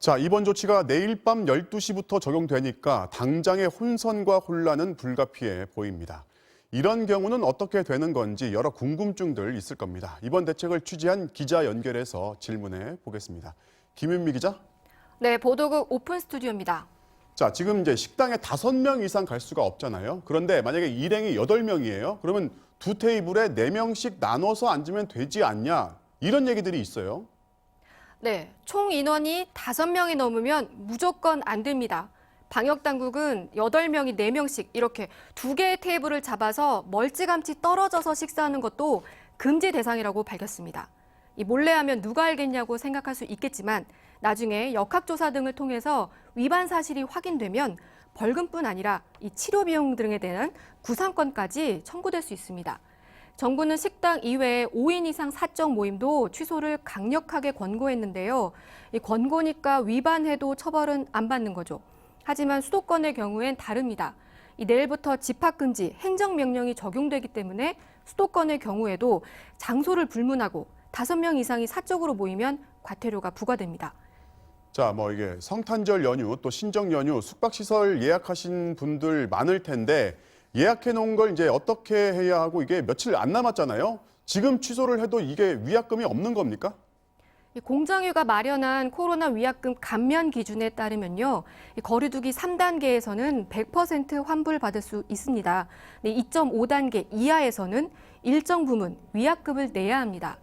자, 이번 조치가 내일 밤 12시부터 적용되니까 당장의 혼선과 혼란은 불가피해 보입니다. 이런 경우는 어떻게 되는 건지 여러 궁금증들 있을 겁니다. 이번 대책을 취재한 기자 연결해서 질문해 보겠습니다. 김윤미 기자. 네, 보도국 오픈 스튜디오입니다. 자, 지금 이제 식당에 5명 이상 갈 수가 없잖아요. 그런데 만약에 일행이 8명이에요. 그러면 두 테이블에 4명씩 나눠서 앉으면 되지 않냐? 이런 얘기들이 있어요. 네, 총 인원이 5명이 넘으면 무조건 안 됩니다. 방역당국은 8명이 4명씩 이렇게 2개의 테이블을 잡아서 멀찌감치 떨어져서 식사하는 것도 금지 대상이라고 밝혔습니다. 이 몰래 하면 누가 알겠냐고 생각할 수 있겠지만 나중에 역학조사 등을 통해서 위반 사실이 확인되면 벌금뿐 아니라 이 치료 비용 등에 대한 구상권까지 청구될 수 있습니다. 정부는 식당 이외에 5인 이상 사적 모임도 취소를 강력하게 권고했는데요. 이 권고니까 위반해도 처벌은 안 받는 거죠. 하지만 수도권의 경우엔 다릅니다. 내일부터 집합금지 행정명령이 적용되기 때문에 수도권의 경우에도 장소를 불문하고 5명 이상이 사적으로 모이면 과태료가 부과됩니다. 자, 이게 성탄절 연휴 또 신정 연휴 숙박시설 예약하신 분들 많을 텐데 예약해 놓은 걸 이제 어떻게 해야 하고 이게 며칠 안 남았잖아요. 지금 취소를 해도 이게 위약금이 없는 겁니까? 공정위가 마련한 코로나 위약금 감면 기준에 따르면요. 거리두기 3단계에서는 100% 환불받을 수 있습니다. 2.5단계 이하에서는 일정 부분 위약금을 내야 합니다.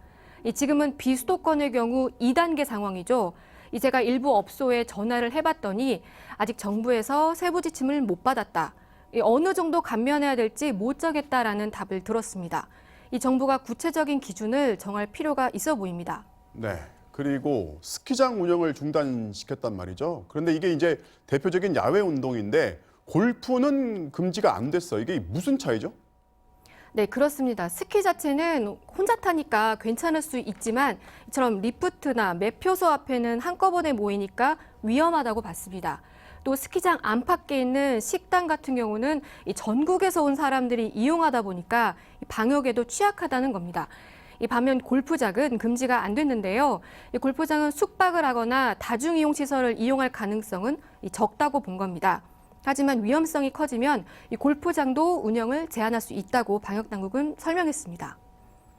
지금은 비수도권의 경우 2단계 상황이죠. 제가 일부 업소에 전화를 해봤더니 아직 정부에서 세부 지침을 못 받았다. 어느 정도 감면해야 될지 못 정했다라는 답을 들었습니다. 이 정부가 구체적인 기준을 정할 필요가 있어 보입니다. 네. 그리고 스키장 운영을 중단시켰단 말이죠. 그런데 이게 이제 대표적인 야외 운동인데 골프는 금지가 안 됐어요. 이게 무슨 차이죠? 네, 그렇습니다. 스키 자체는 혼자 타니까 괜찮을 수 있지만 이처럼 리프트나 매표소 앞에는 한꺼번에 모이니까 위험하다고 봤습니다. 또 스키장 안팎에 있는 식당 같은 경우는 전국에서 온 사람들이 이용하다 보니까 방역에도 취약하다는 겁니다. 반면 골프장은 금지가 안 됐는데요. 골프장은 숙박을 하거나 다중이용시설을 이용할 가능성은 적다고 본 겁니다. 하지만 위험성이 커지면 골프장도 운영을 제한할 수 있다고 방역당국은 설명했습니다.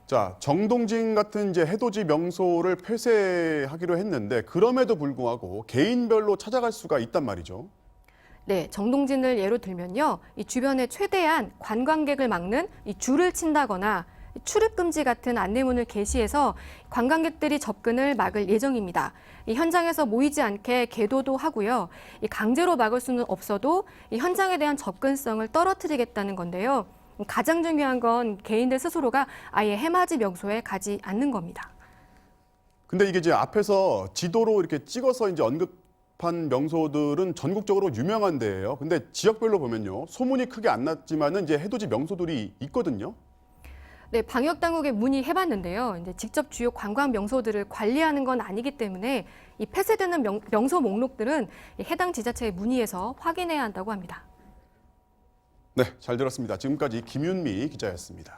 자, 정동진 같은 이제 해돋이 명소를 폐쇄하기로 했는데 그럼에도 불구하고 개인별로 찾아갈 수가 있단 말이죠. 네, 정동진을 예로 들면요. 주변에 최대한 관광객을 막는 줄을 친다거나 출입 금지 같은 안내문을 게시해서 관광객들이 접근을 막을 예정입니다. 현장에서 모이지 않게 계도도 하고요. 강제로 막을 수는 없어도 현장에 대한 접근성을 떨어뜨리겠다는 건데요. 가장 중요한 건 개인들 스스로가 아예 해맞이 명소에 가지 않는 겁니다. 근데 이게 이제 앞에서 지도로 이렇게 찍어서 이제 언급한 명소들은 전국적으로 유명한 데예요. 근데 지역별로 보면요. 소문이 크게 안 났지만은 이제 해돋이 명소들이 있거든요. 네, 방역 당국에 문의해봤는데요. 이제 직접 주요 관광 명소들을 관리하는 건 아니기 때문에 이 폐쇄되는 명소 목록들은 해당 지자체에 문의해서 확인해야 한다고 합니다. 네, 잘 들었습니다. 지금까지 김윤미 기자였습니다.